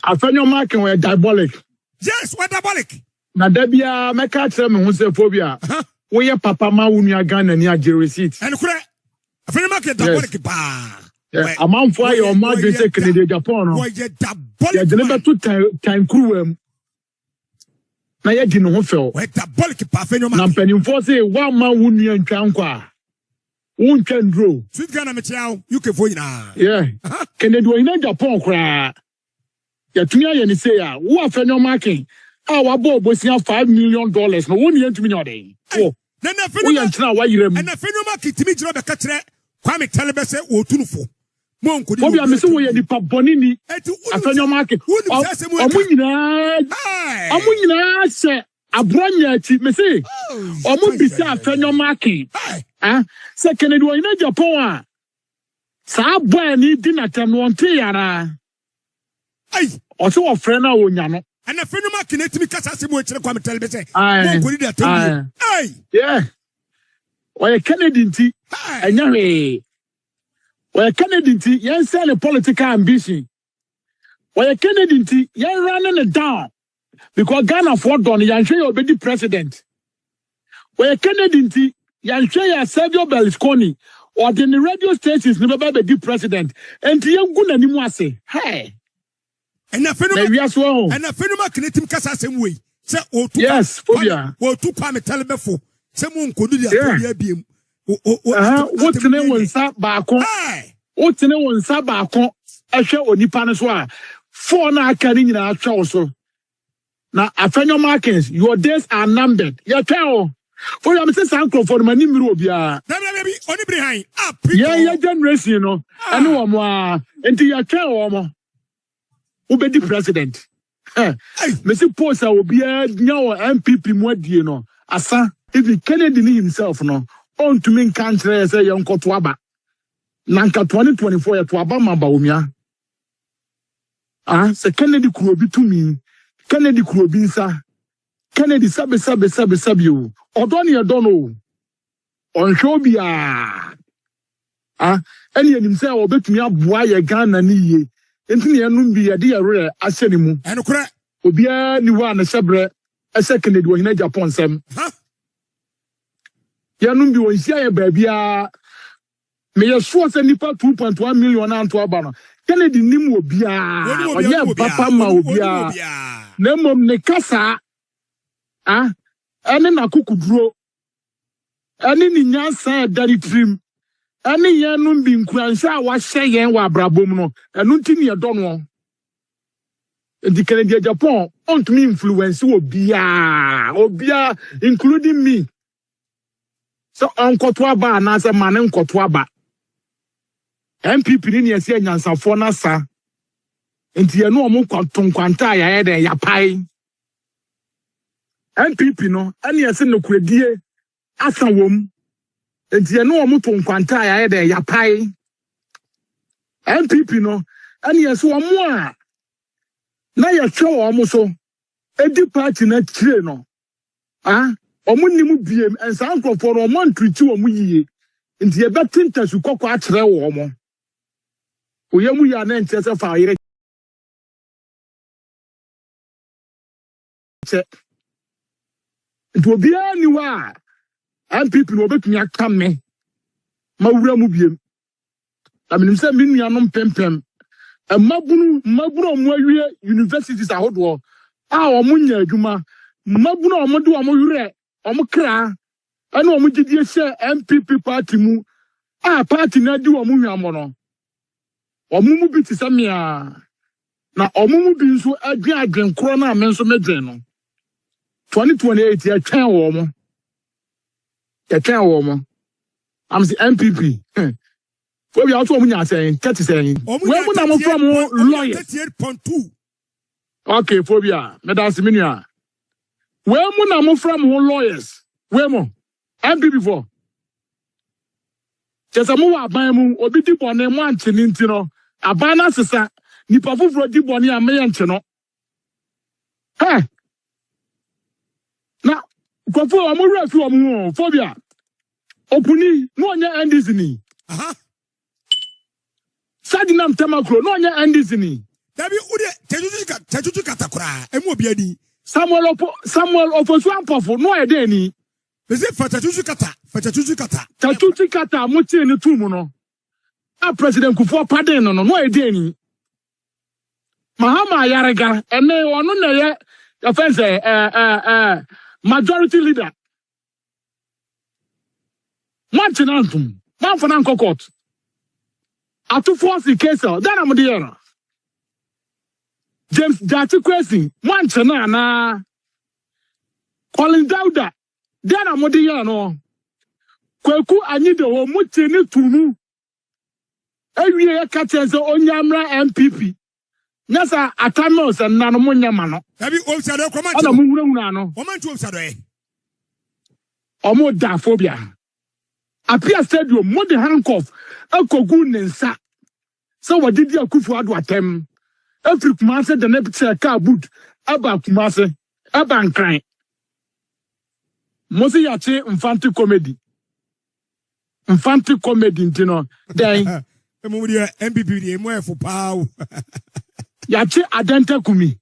Afenyo Markin were Diábolic. Yes, what Diábolic? Na debia meka tell me who say phobia. We ye papa Bawumia Ghana ni agye receipt. And kure Afenyo Markin Diábolic ba. Yeah, amount for your margin say Kennedy Agyapong no. Why ye Diábolic? Yeah, deliver to time crew na ye di no ho fel. Why Diábolic pa Afenyo Markin? Na mpanimfo say one man wunua ntwa nkwa. Wuncha ndro. Sweet Ghana me chiao, you can vote na. Yeah. Kennedy Agyapong kra. Ya tunya ye ni say ya, wo Afenyo Markin. Our boy was $5 million. No one yet to me. Oh, then I feel and I feel Markin to me, Robert Catre, Kwame Talibese, or Tunufo. Monk, we are missing the Paponini, Afenyo Markin. Amuna, sir, Abronye, Missy, or Mubisa, Afenyo Markin. Second, it was in Japan. Sabani dinner time one tiara. Also, a friend of Unyano. And a friend of Markin to me, Cassasi, which I come tell me, say, aye, yeah. Why a Kennedy tea, and Yari. Why a Kennedy tea, yan sell a political ambition. Why a Kennedy tea, yan running it down. Because Ghana for done, yan show your president. Why a Kennedy tea, yan show your Sergio Berlusconi, or the radio stations never be president. And the young good anymore say, hey. And a phenomenon, and a phenomenon can let him cast us same way. Say, oh, yes, phobia. Well, 2 Kwame Talibese. Someone could do that. What's the name when Sabako? What's the name when Sabako? I shall only paniswa. 4 na carrying in our also. Now, Afenyo Markin, your days are numbered. Your tell. For your Mrs. Uncle for my name, Robia. Baby, only behind. Up. Yeah, generation, you know. I know more. And to your tell, Ube di president. Mesi Posa will be a nyawo MPP mwedi no. Asa, even Kennedy himself no. On to mean country say yon kotwaba. Nanka 2024 ya tuaba Bawumia. Se Kennedy kurobi to me. Kennedy kurobi nsa. Kennedy sabe you. Odoni adono. On show biya. Any himself obetumi aboa ye Ghana ni ye. Enti ya numbi ya di are aseni mu. Enokura obia ni wa na sebre ese Kennedy Agyapong sem. Ya numbi won sia ya baabia me ye so se nipa 2.1 million anto aba no. Kennedy nim obia. Oye papa ma obia. Na mom ne kasa ene na kukuduro. Ene ni nyansa dari trim. Ani yanum bi nkuransha wa hye wa brabom no enu ntini ye dono edi Kennedy Agyapong on to me influence obia including me so onkoto aba na se mane nkoto aba MPP ni ese nyansafo na sa enti ye no omo kwanta ya ye de ya pai MPP no ani ese no kuradie asa wom enti eno omuto nkwanta ya de ya pai MPP no ani yeso omo a na ye twe omo so edi party na tire no omo nimu biem ensa nkrofo no omo ntwiti omo yiye enti ye betinta su kokko a kire wo omo oyemu ya na nche se fa yire che enti obi ani wa MPP no betumi aka me mawura mu biem aminim se me nuanom pempem mabunu omo awie universities ahodo omo nya adwuma mabunu omo de omo yure omo kra ana omo gidie se MPP party mu party na di omo hwamo no omo mu bi ti samia na omo mu bi nso adwen kro na me nso medwen no 2028 ya twen wo mo I'm the MPP. Where we are to Munya saying, 30 saying. Where would I from lawyers? 38.2. Okay, phobia. Madam Siminia. Where would I from lawyers? Where more? MPP for. Just a more abamu, obiti bone mantin intino. Abana sisa, ni pafu for di boni a mayanchino. Hey. Now, Kwaku Annan from phobia. Opuni no nya endisini. Sadinam Tamakro no nya endisini. Dabi ude tejuju katakura. Emu obiani. Samuel Ofosu Ampofo no edeni. Bese tejuju kata. Tejuju kata muti ni tumu no. A President Akufo Addo no edeni. Mahama Yarega ene onu na ye offense majority leader. Machinantum. Man for nan court. Ato Forson case then am there. James Jati question man chena na Colin Dauda then am there no. Kweku Annan o muti ni tumu. Ewie ka chense onyamra MPP. Nasa atamos and nanomunya mano. Dabi obsado komant. Ana muhuna no. Omantu obsado Omo da phobia. Apia stadium mo de handcuff akogu nensa. So what did Akufo Addo atem? Every Kumase the next car boot aba Kumase aba nkran. Mosi yache infantry comedy ntino. Then Emudia MPP di emo efo paaw. Yache adenta kumi.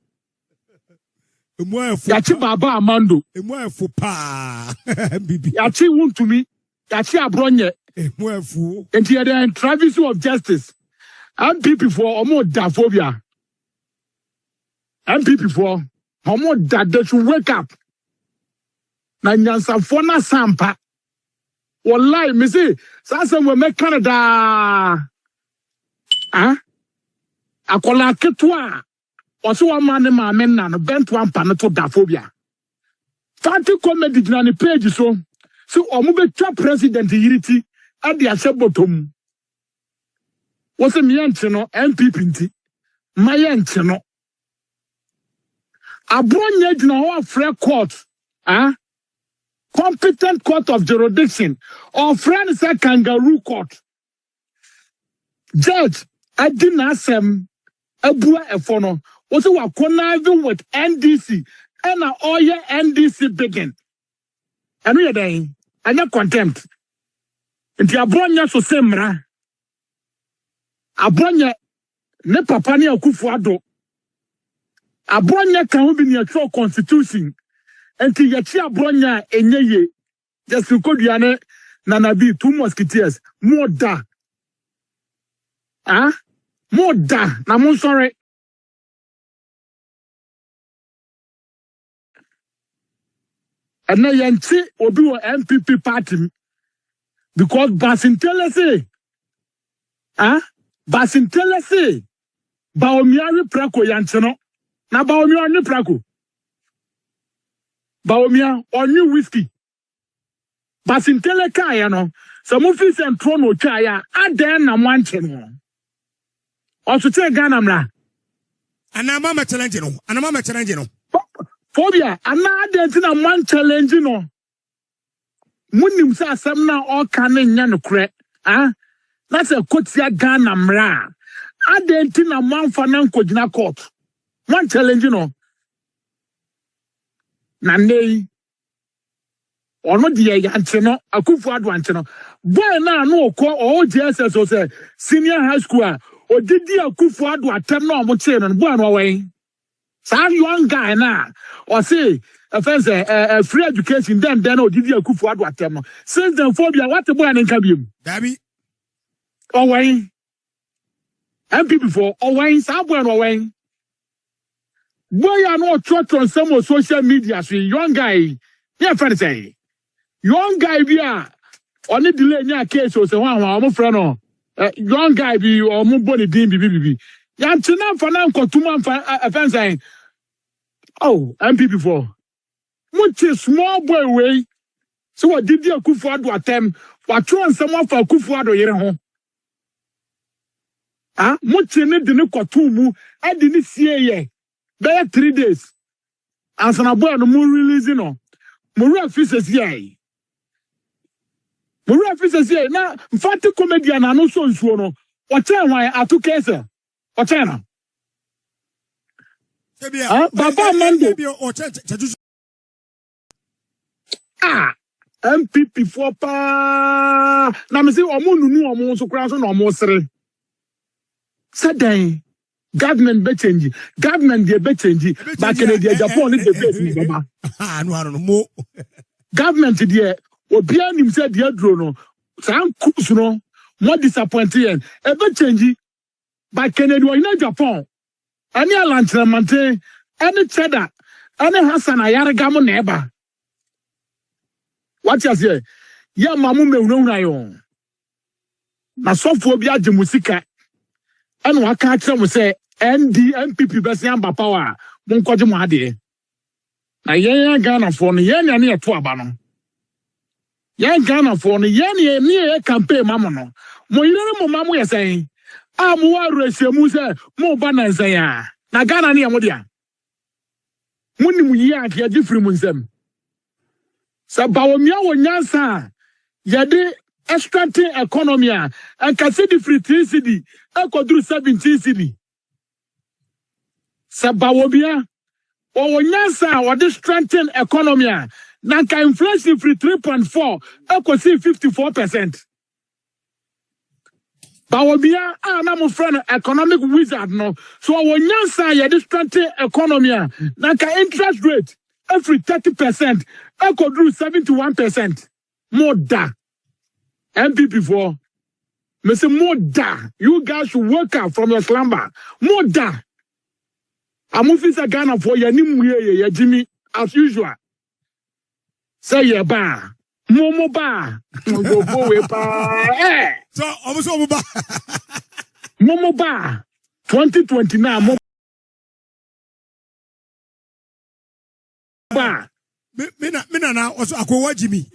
Emo efo. Yache baba Amando. Emo efo pa. MPP. Yache wuntumi. Yache Abronye. Emo efo. Enti the travesty of justice. MPP for omo da phobia. MPP for omo da they should wake up. Na nyansafo na sampa. Wallahi me say sasa we make Canada. Akola ketwa oso wa mane ma menna no bent one pa no to da phobia. Fanti comedy na ni page so omo be twa president yiriti ade asebotom. Wose miyanche no MPP nti mayanche no Abronye dina ho afre court competent court of jurisdiction or friend say kangaroo court judge adina asem abua efo no wose wa connive with NDC and all your NDC begin eno ye den anya contempt nti Abronye so semra Abronye ne papa ne Akufo Addo. Abronye kan obi ne atwa constitution. Enti yachi Abronye enyeye. Just koduane na nabi 2 musketeers. More da. More da. Na mo sorry. Ena yanchi obi wo MPP party because Basintele say Basintele say Bawumia prako yancheno na Bawumia oni prako Bawumia oni whiskey Basintele kaya no so mo fi se ntro no twa ya adan na mwanche no osuche Ghana mra anama challenge no phobia ana adan na man challenge no munim sa asem na o kan nya no kre that's a kotia Ghana mra. Adenti na manfa na nkojina court. One challenge no. Na nei. Ono diye yanche no. Akufo Addo anche no. Boy na no okọ OJSS o say senior high school o didi Akufo Addo atem na omo che no. Boy no wey. Sa young guy na. O say offense free education then o didi Akufo Addo atem no. Since the phobia what the boy na nka biem. Dabi Owen MPP for Owen Sabwen Owen boy I know trot on some of social media so young guy yeah friend say young guy be only delay nya case so say one friend no young guy be or mo body din bibi ya ntina fa na nkotuma fa offense say oh MPP for much small boy way so what did you Akufo Addo atem what try some for Akufo Addo yere ho muchine dine kwatumu edini sieye be 3 days ansana boy no mo release no mo refises ye na mfati comedian na no so nsuo no oche wan Ato kese oche na baba mando MPP for pa na me say omo nunu omo so kura so na omo sere Saday, government be change government dey be change but Kennedy Agyapong dey face ni baba no mo government dey obi anim say dey duro no san cruise no more disappointing e be change but Kennedy Agyapong any Alantremante any cheddar any Hassan Ayarga mo neba what you say ya mamu mewuna yo na sofo bi age musika eno aka akere mo say NPP besi amba power mo nkoje mo ade na yen Ghana for no yen ne ye to aba no yen Ghana for no yen ne ye campaign mamo no mo yire mo mamo ye sen a mo wa resiemu say mo ba na sen ya na Ghana ne ye mo dia muni mu yi ake agifiri mu nsem sa Bawumia wonyansa yade extracting economy and kasidi free 3 cedi ekodru 17 cedi sa Bawumia wonyansa wade strengthen economy na ka inflation free 3.4 ekosi 54%. Bawumia na mo friend economic wizard no so wonyansa yade strengthen economy na ka interest rate every 30% ekodru 71%. More da MPP for me say more da you guys should wake up from your slumber more da amufisa Ghana for ya nimwe ya Jimmy as usual say ya ba momo ba go we pa so omuso ba momo ba 2029 momo ba mina na also akowa Jimmy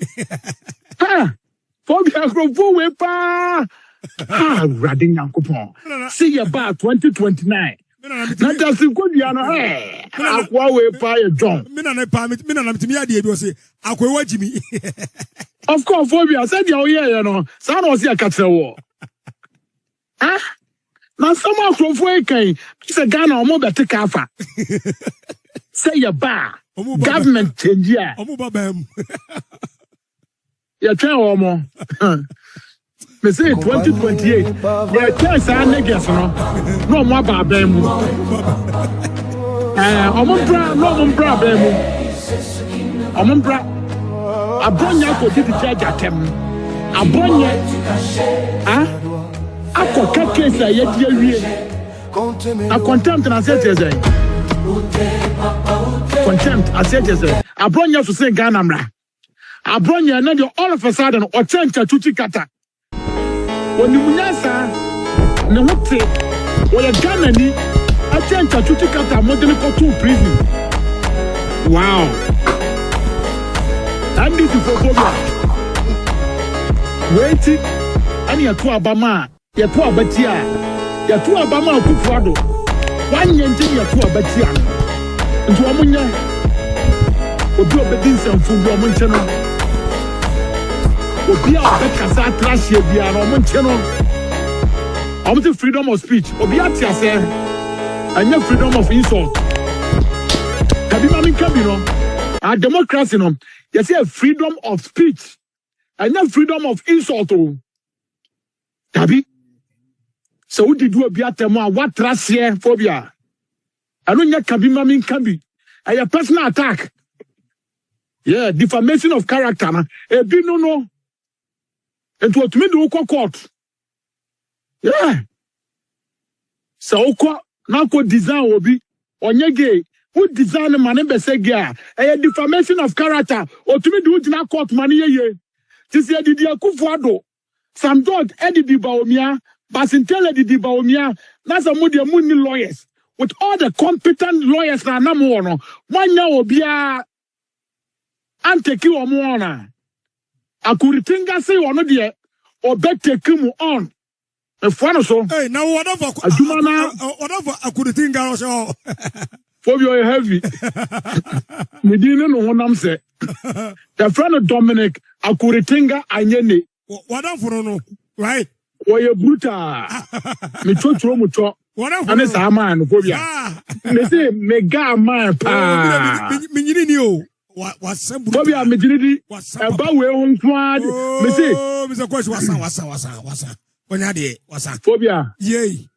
for the Akufo we pa radin yankopon see ya ba 2029 na just go dia no akwa we pa ye John mina na mitimi ade bi o say akowa Jimmy of course phobia said ya oye no sa na o say akatre wo na some Akufo e kan say Ghana o mo be take afa say ya ba government change ya omo baba em ya twa omo me say 2028 ya chance an negas no mo ba ba mu omo bra ba mu omo bra Abronye ko titi charge atem Abronye akọ case ya di awie a contempt na say contempt asete Abronye so say Ghana mra Abronye na dey all of a sudden o change chuchi kata onimunyasa ne hote o ya Ghana ni a change chuchi kata modern ko to prison wow and this is for Phobia wait ani ya to abama ya to abatia ya to abama Akufo Addo wanye nti ya to abatia nti omunya obi obedin sanfu bi omunche no obi a obekasa trashie bia no omunche no omunche freedom of speech obi atia say anya freedom of insult kabi ma minka bi no a democracy no you say freedom of speech anya freedom of insult o kabi so we did do obi atemo a what trashie Phobia anu nya kabi ma minka bi a personal attack. Yeah, defamation of character. Ebi no. And what me do court. Yeah. So na design obi onyege who design man be say gay. Defamation of character. O to me do na court man ye. This year did Akufo Addo. Some dog Eddie Bawumia, Basintele di Bawumia. Na some mudi muni lawyers. With all the competent lawyers na namo no. Wanya obia anteki omuona akuritinga say ono de obeteki mu on efano so hey now whatever akuritinga so Phobia heavy medine no honam say the friend Dominic akuritinga anyene whatever no right oye brutal me chochro mu cho ane sa man Phobia me say mega man pa minyini ni o Phobia mejinidi eba we hontwa me say Mr. Coach wasa onya de wasa Phobia yey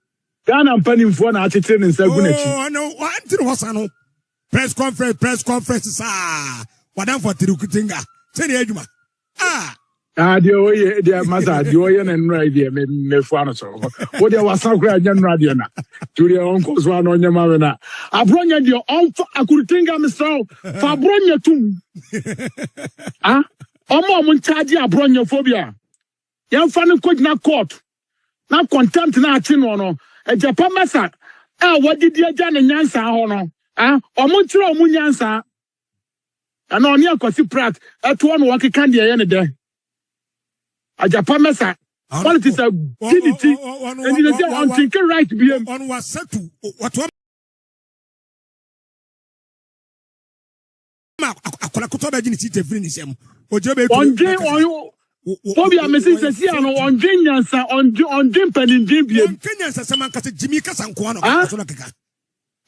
Ghana mpanimfo na atete ne nsa gu n'akyi. Oh no, anti no hosa no. Press conference sa. Wadam for tirukutinga. Se ne adwuma. De oye de masa de oye na nra de me fu ano so. Wo de wasa kura nya nra de na. Turi onko so ano nya ma na. Abronye de on akurutinga misraw. Fa abronye tum. Omo charge abronye phobia. Yan fa ne kogina court. Na contempt na achi no. Japan masa. Wadidi agya ne nyansa ho no. Omo ntira omo nyansa. Ana oni akwasi prat. Eto no wakeka de ye ne de. Japan masa. Politics are dignity. And you say on thinking right BM. On was set to what akola kutoba jini site free ni sem. Ojobe on Phobia message says here on Jenyansa on Penindin BM. On Kenyansa Saman Kasa Jimmy Kasankwano.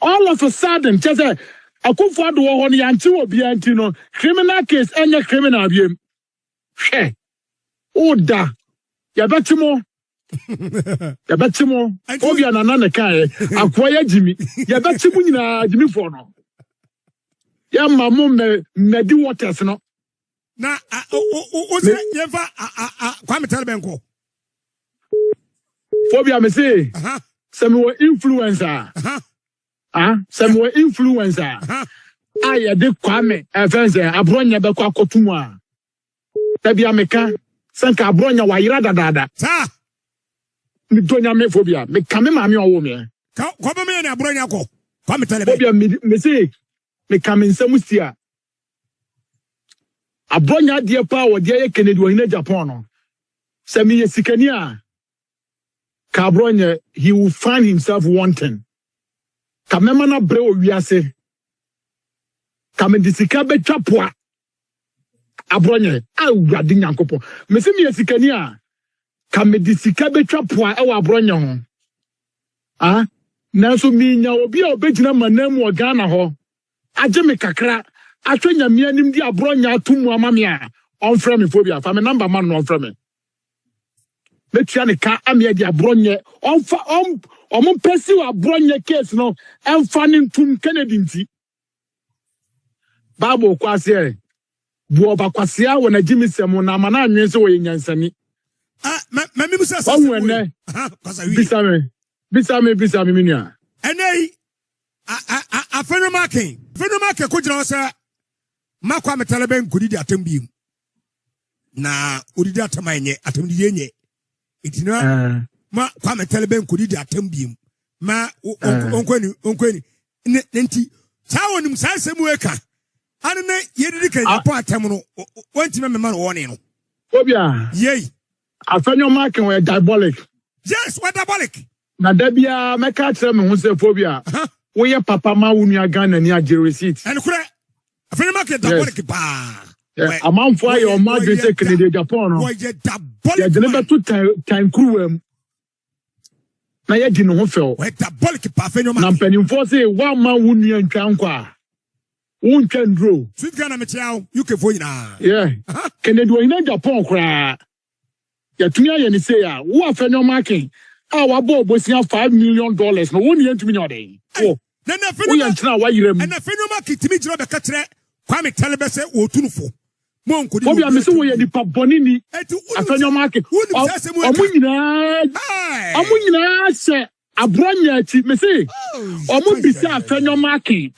All of a sudden, just a Akufo Addo on Yantu Biantino, criminal case and criminal BM. She Oda Yabatimo Phobia Nana Kai, acquire Jimmy, Yabatimuna Jimmy Fono. Yamma Medi Waters no. Na Yeva Kwame Telebenko. Phobia me say some were influencer. Some were influencer. I de Kwame Afenyo Abronye Bekwa Kotumwa. Tabi ameka sanka Abronye wa yira dada. Sa mi donya me Phobia me kame mami owo me. Ko me na Abronye ko. Kwame Telebenko. Phobia me say me kame nsamusia. Abronye adie pa wo de Kennedy Agyapong no. Se me yesikani a ka Abronye he will find himself wanting. Kamema na bre o wiase. Kame disika be twapoa. Abronye awurade nyankopon. Me se me yesikani a kame disika be twapoa e wa Abronye ho. Nanso mi nya obi a obegina manam o Ghana ho. Aje me kakra. Atwe nyame anim di Abronye atumu amame a on frame me Phobia fa me number man no on frame me betua ne ka ame di Abronye on fa on pesi wa Abronye case no emfa ne ntum Kennedy nti babo kwase buo ba kwase a wona gimisem na mana anwen se wo yenyansani mami musa sa bisa me minua enei Afenyo Markin ko jira wasa makwa metaleben kudidi atambiem na odidi atamanye atamdi yenye itina ma kwa metaleben kudidi atambiem ma onkweni nenti tawo nim sansemu eka anene yedidi kan Japan atam no wanti me ma no woni no Phobia yei Afenyo Markin we Diábolic. Yes, we Diábolic. Na dabia meka kire me ho se Phobia wo ye papa ma wunu Ghana ni agye receipt and kure Afenyo Markin Diábolic pa amanfo aye o ma dwe se Kennedy Agyapong no wo ye Diábolic ya jene beto time crew na ye di no ho fel wo Diábolic pa Afenyo Markin na mpanimfo se wa ma wunu antwa nkwa wontwa ndro sweet Ghana me chiao UK fo nyina Kennedy Agyapong kra ya tunya ye ni se ya wo Afenyo Markin wa bo bosia $5 million no woni yentumi nyode na Afenyo ntina wa yirem na Afenyo Markin timi jiro be ka kire Kwame Telebese wo tunufo mo nkodi Phobia me se wo ye nipa bonini Afenyo Markin omunyina se Abronye ati me se omu bisa Afenyo Markin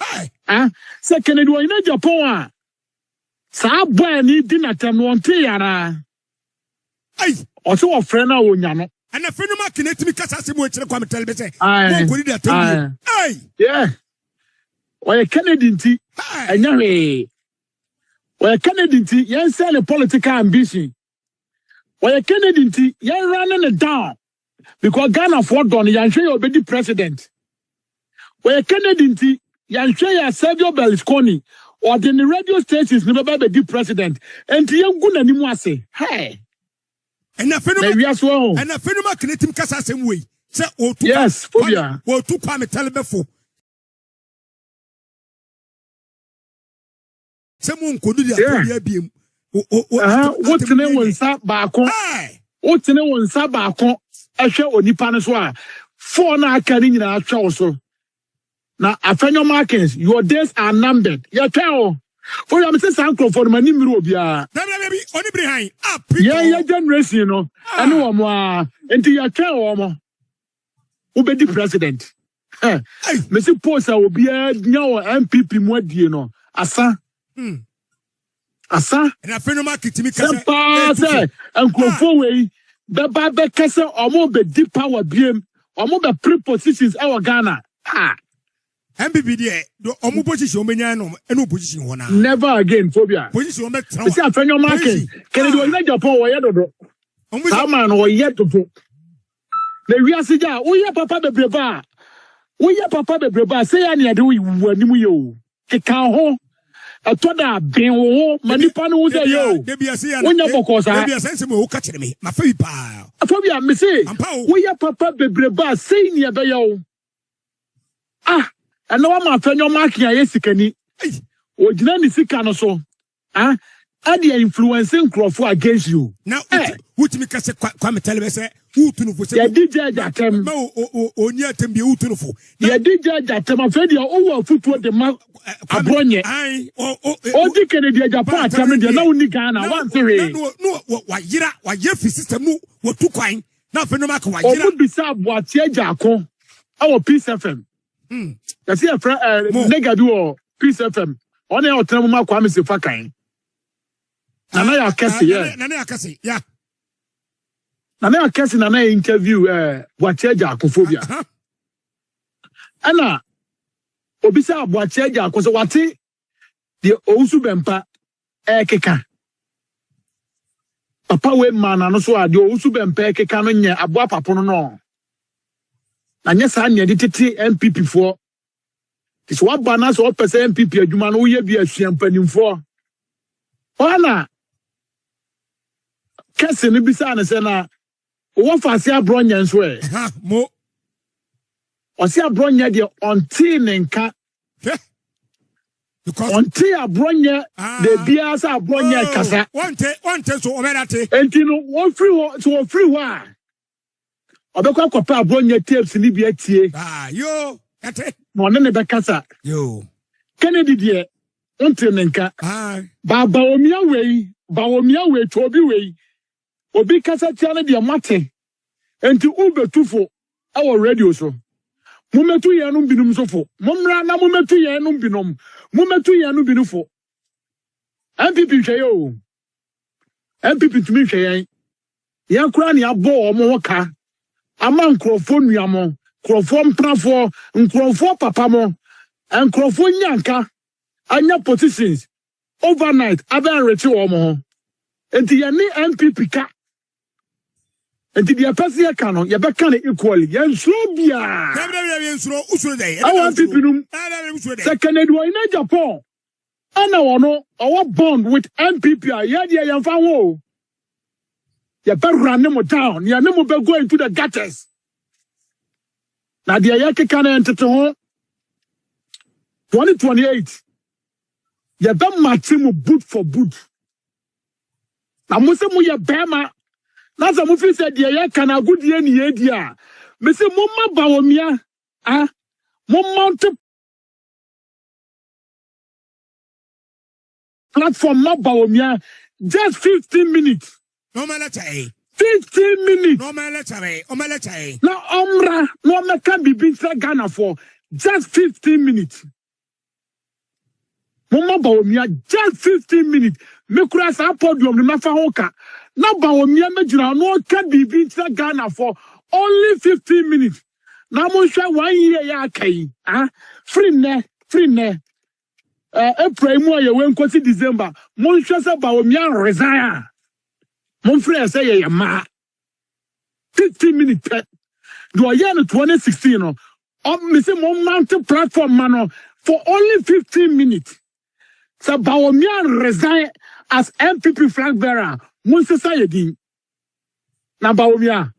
se Kennedy Agyapong a sa boy ni dinatem no nte yara o se wo frɛ na wo nya no and Afenyo Markin etimi kasa se mo kire Kwame Telebese mo nkodi da tawi Oye Kennedy nti enyawe Oye Kennedy nti yen say the political ambition Oye Kennedy nti yen running it down because Ghana for don yan hwe obedi president Oye Kennedy nti yan hwe ya Sergio Berlusconi or the radio stations never be president enti yen gu nanimu ase and Afenyo Markin etimi kasa se mo say otu yes Phobia otu Kwame Telebese Someone could do that. What's the name on Sat Barco? What's the name on Sat Barco? I show on Nipaneswa. 4 na aka ni nyina atwa wo so. Na Afenyo Markins, your days are numbered. Ya tell. For you am say sanko for mani miru obia. Na baby, oni behind. Yeah, generation, you know. Anu omo a enti ya tell omo. Ubedi president. Me si post a obia nya MPP mu adie no. Asa. Asa. Na Afenyo Market mi kase. Say enkrofo we beba be kase omo be deep power biem. Omo be prepositions e Ghana. MPP there, omo position omenya no, eno position hona. Never again, phobia. Position ombe tra. See Afenyo Markin. Kennedy Agyapong wo ye dodo. Sama no wo ye dodo. Na wiase ja, wo ye papa bebreba. Wo ye papa bebreba, say ya ne de wo animu ye o. Keka ho. Atoda ben wo, manipa no wo say yo. Wonya bokosa. Debi asense mo wo ka kire me. Ma fa bi pa. Phobia me say, wo ye papa bebreba, say ne be yo. And no one Afenyo Markin aye sikani. Ojina ni sika no so. And they influencing Krofo against you. Now, what me kase kwame telebe say who to no for say. Ya DJ Jatem. No oni atem bi who to no for. Ya DJ Jatem afedi o futu de ma Abronye. O di Kennedy Agyapong atem de na uni Ghana wan three. No wa yira fi system no wo tu kwan. Na Afenyo Markin wa yira. O mu bisa Boakye Agyarko. Our Peace FM. You see a friend, negative or Peace FM. On your term, my Kwame Sifakai. Nana Akasi, yeah. Nana Akasi, yeah. Nana Akasi, Nana interview, Boakye Agyarko. Anna, Obisa Boakye Agyarko, so what the Osu Bempa, Keka. Papa we man, and also the Osu Bempa, Keka, and Abua Papono. And yes, I need to take MPP for. It's what banners or percent MPP, you man, who ye be a champagne for. Anna Kessin, Bisana, Sena, what for see Abronye and swear. Mo or see Abronye, the on tin and cat. Because on tea Abronye, the beers are Abronye Casa. One take so overate. And you know, one free one. Obekwa kwapa Abronye tapes ni bi atie. Yo, ate. No ne be kasa. Yo. Kennedy de ontre nenka. Bawumia we to obi we. Obi kasa tia ne de mate. Enti ubetufo awo radio so. Mumetu ye no binum so fo. Momra na mumetu ye no binum. Mumetu ye no binufo. MPP hwe yo. MPP tumi hwe yen. Yan kura ne abo omo woka. Ama nkrofo nuamo, nkrofo mprafo, nkrofo papamo, nkrofo nyanka, anya positions overnight aben rechi omo. Enti ye ni MPP ka. Enti dia pese ye ka no, ye be ka ne equally. Ye nsuro bia. Ye nsuro usuro dey. Awa MPP num. Se Kennedy Agyapong. Ana wono, our bond with MPP ye dia ye mfa ho. You better run them down. You never be going to the gutters. Now the Ayake can enter to home. 2028. You better match him boot for boot. Now Musa Muya Bema. Now some of you said the Ayake can a good year in the idea. Mr. Mama Bawumia. Mama platform Ma Bawumia. Just 15 minutes. No man let 15 minutes. No man let Now Omra, no man can be being Ghana for just 15 minutes. Mama Bawumia, just 15 minutes. Me cross our podium, the Mafahoka. Now Bawumia Majina, no can be being Ghana for only 15 minutes. Now Mosha 1 year ya kai. Free ne. April mo ye when kwasi December. Mosha sa Bawumia resign. Mon frère say ya ma 15 minutes. Do I in 2016 no? Me say mon mountain platform man for only 15 minutes. So Bawumia resign as MPP flag bearer. Mon say din. Na Bawumia.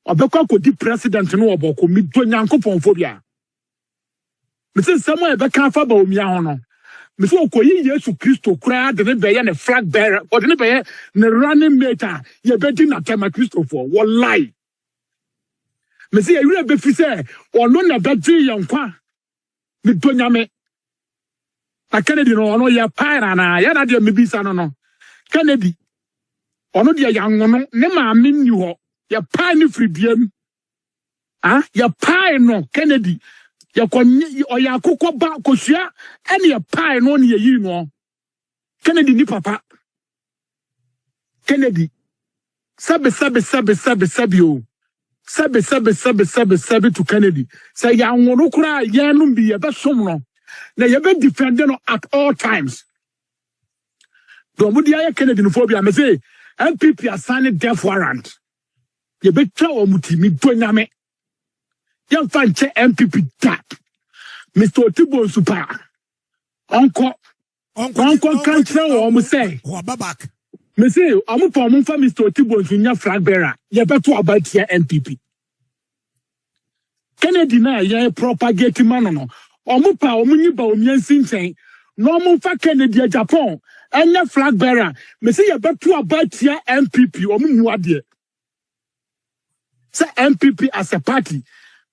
Obekwa ko di president no oboko mi do nyankopon phobia. Me say someone ebeka fa Bawumia ho no. Me say okoyi Yesu Kristo kura de ne be ne flag bearer or de ne be ne running mate ye be di na tema Kristo for wallahi. me say you be fi say ono na beji yankwa me tonyame na Kennedy no ono ya paira na ya na de me bisa no Kennedy ono de yanwo no ne ma menni ho ya pa ni fribiam ya pa no Kennedy ya konye oya akokọ ba kosua ene ya pa no ne yi no Kennedy ni papa Kennedy sabe o sabe to Kennedy say ya nworo kura ya no bi ya be som no na ya be defend no at all times do mu dia ya Kennedy no phobia me say MPP assign death warrant ya be twa o mutimi tonyame ya fa nche MPP that Mr. Otibo super onko country o mu say o babak me say amu pa mu fa Mr. Otibo nya flag bearer ya beto about here MPP Kennedy na ya propagate man no omu pa omu nyi Bawumia nsinchen no omu fa Kennedy Agyapong enya flag bearer me say ya beto about here MPP omu mu ade say MPP as a party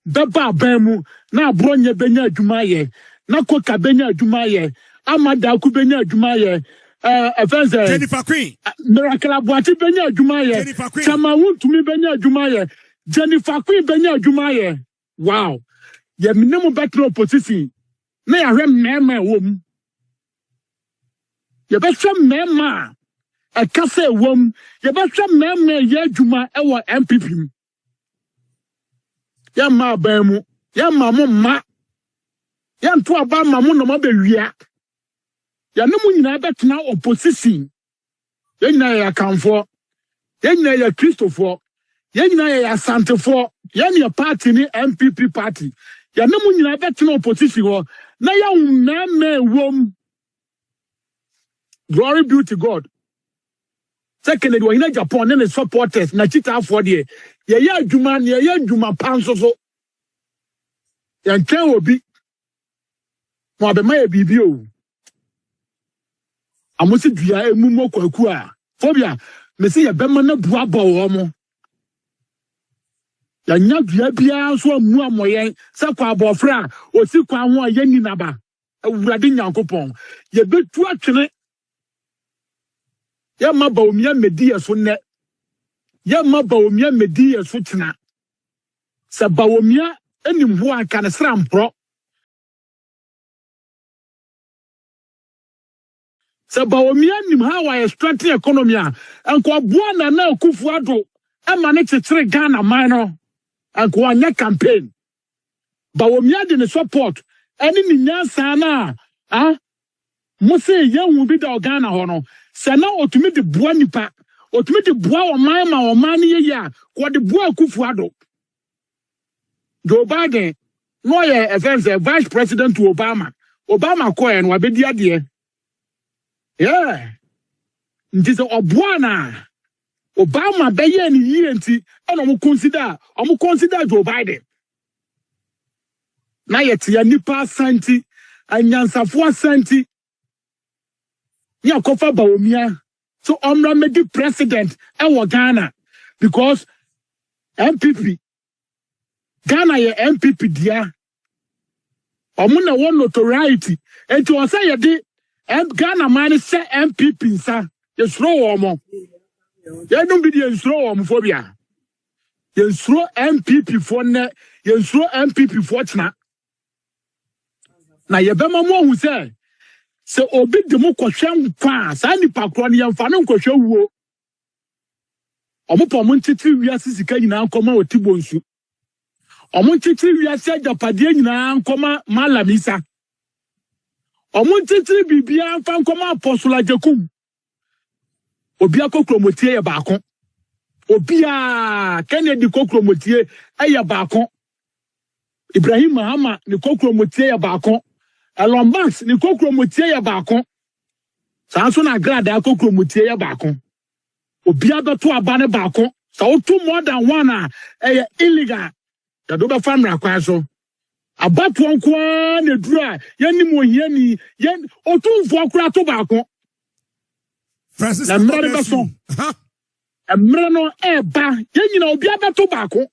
beba abamu na Abronye benya adwuma ye na koka benya adwuma ye amada ku benya adwuma ye Evangelist Jennifer Queen Miracle Abuati benya adwuma ye Chama wuntumi benya adwuma ye Jennifer Queen benya adwuma ye wow ye minimum battle opposition na ya hwem mema wom ye be hwem mema e kase wom ye be hwem mema ye adwuma e wo MPP ya ma abamu ya ma mo ma ya nto aba ma mo no ma be wia ya no mu nyina betena opposition ya nyina ya kanfo ya nyina ya Christopher ya nyina ya Asante for ya ne party ni MPP party ya no mu nyina betena opposition ho na ya mmemme wom glory be to God second we in Japan and supporters na chita for there ye ya adwuma ne ye adwuma panso so ya ntwen obi mo abema ye bibi o amusi dua emumo Kwaku a phobia me say ye bema na bua bo wo mo ya nya dua bia so amu amoyen se kwa abofra o si kwa ho ye ni naba awurade nyankopon ye betu atwene ya ma Bawumia medi ye so ne ya ma Bawumia medi ye so tena se Bawumia enim ho aka ne srampro se Bawumia nim how I strengthen economy anko aboa na Akufo Addo e ma ne kyekyere Ghana man no anko anya campaign Bawumia de ne support eni ni nyansa na mo say ye hu bi da Ghana ho no se na otumi de boa nipa otumi de boa oman ma oman ne ye ya ko de boa Akufo Addo Joe Biden no ye events vice president to Obama ko en wa bedi ade yeah nti se oboa na Obama be ye ni yie nti e no mo consider Joe Biden na yet ya nipa santi anyansafo santi ya kofa Bawumia so omra medi president e wo Ghana because MPP Ghana ye MPP dia omuna won notoriety enti o say ye de Ghana man say MPP nsa ye sro wo mo ye dum bi de sro wo mo phobia ye sro MPP for ne ye sro MPP for tena na ye be ma mo hu say se obi de mo kohwem kwa sa nipa kro ne ye mfa no kohwe wuo omo mo ntiti wiase sika nyina nkoma Otibo nsu omo ntiti wiase agapade nyina nkoma Malamisa omo ntiti bibia mfa nkoma Apostle Ajakum obi akokromotie ye baako obi a Kennedy kokromotie eye baako Ibrahim Mahama ni kokromotie ye baako Elon Musk ni kokromotie ye baako sanso na grada kokromotie ye baako obi abeto abane baako so otu more than one illegal ya do be famra kwa so abato nko na dura yanim ohia ni yen otu mfo akura to baako Francis na mmere beso mmere no eba yenyina obi abeto baako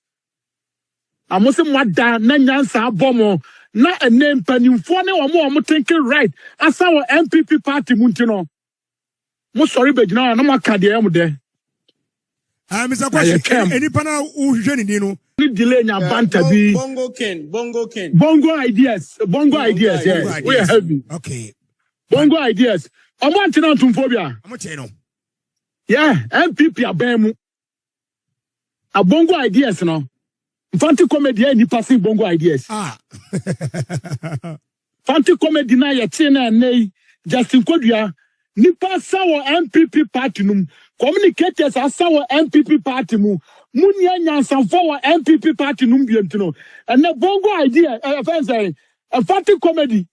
amose mwada na nyansa abomo na ene mpanimfo ne omo thinking right asa wo MPP party mu ntino mo sorry begina na maka de am de Mr. Kwashi eni pana uhwe ni no ni delay nya banta bi bongo ideas yeah we are heavy okay bongo ideas omo ntino ntumfobia amo che no yeah MPP abemu a bongo ideas no Fanti comedy any passing bongo ideas. Fanti comedy na ye tina nei Justin Kodua nipa sawo MPP party num communicators asawo MPP party mu munya nyansanfo wo MPP party num bientino and the bongo idea fancy a fanti comedy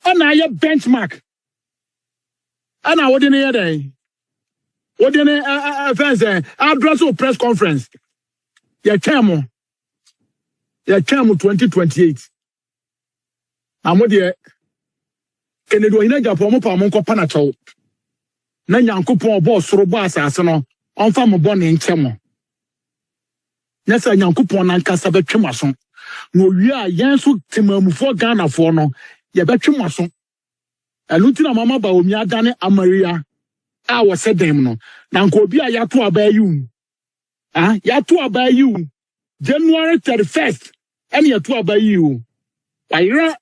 ana ye benchmark ana what in here day what in fancy address press conference ya chamo ya chamo 2028 amode Kennedy Agyapong mo pa mo nkopa na chawo na nyankopon obo soro bo asase no onfa mo bo ne nchemo nyasa nyankopon na nkasa betwemaso no wi a yenso temamufo Ghana fo no ye betwemaso alutina mama Bawumia dane amaria a wo sedem no na nko obi a yato abayu yato abayu January 31st and yato abayu ayira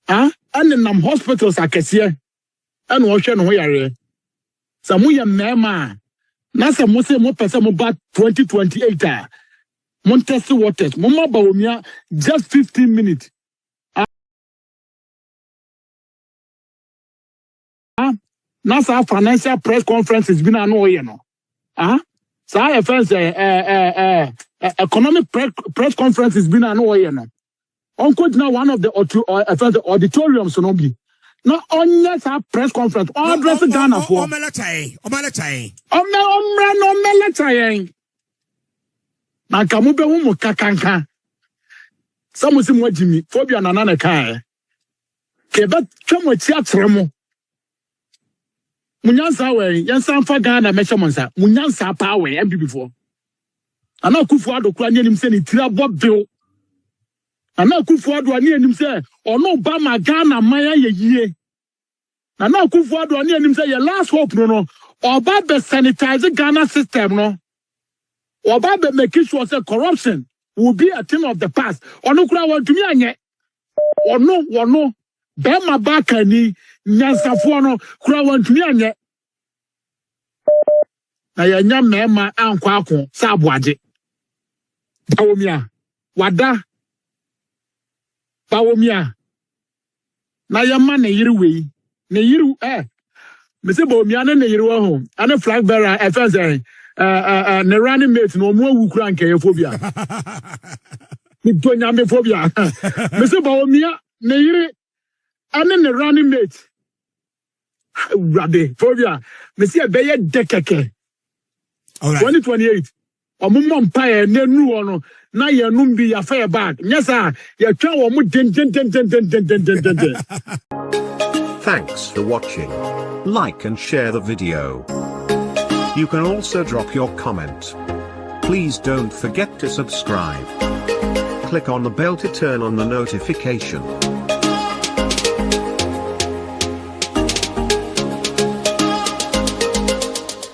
and nam hospitals akese and wo hwe no ho yare samu ya mema na samu se mo pese mo ba 2028 Montesi waters mama Bawumia just 15 minutes na sa financial press conference is been an oye no sa offense economic press conference is been an oye no onko na one of the auditoriums no be no onye sa press conference address Ghana for omeletai na kamu be hu kakanka samusi mo jimi phobia na na kai kebe twemo chi atremo munyansa we yansa fa Ghana mechemonsa munyansa pa we MPP before ana Akufo Addo kura ni enim se ni tira bobil ana Akufo Addo ni enim se ono ba ma Ghana maya yeyie ana Akufo Addo ni enim se ye last hope no oba be sanitize Ghana system no oba be make sure say corruption will be a thing of the past ono kura wantumi anye ono be ma baka ni nyansafo no kura wantumi anye na yanya mema ankwa akon sa aboaje Bawumia wada Bawumia na yama ne yiri wei ne yiri me se Bawumia na ne yiri wo ho ana flag bearer FSA ne running mate no mo awukura nke phobia mi donya me phobia me se Bawumia ne yiri ana ne running mate rade phobia me se be ye dekeke 2028 omumma mpae ne nu ono na ye num bi ya fair back nyesa ye twa wo mu den. Thanks for watching. Like and share the video. You can also drop your comment. Please don't forget to subscribe. Click on the bell to turn on the notification.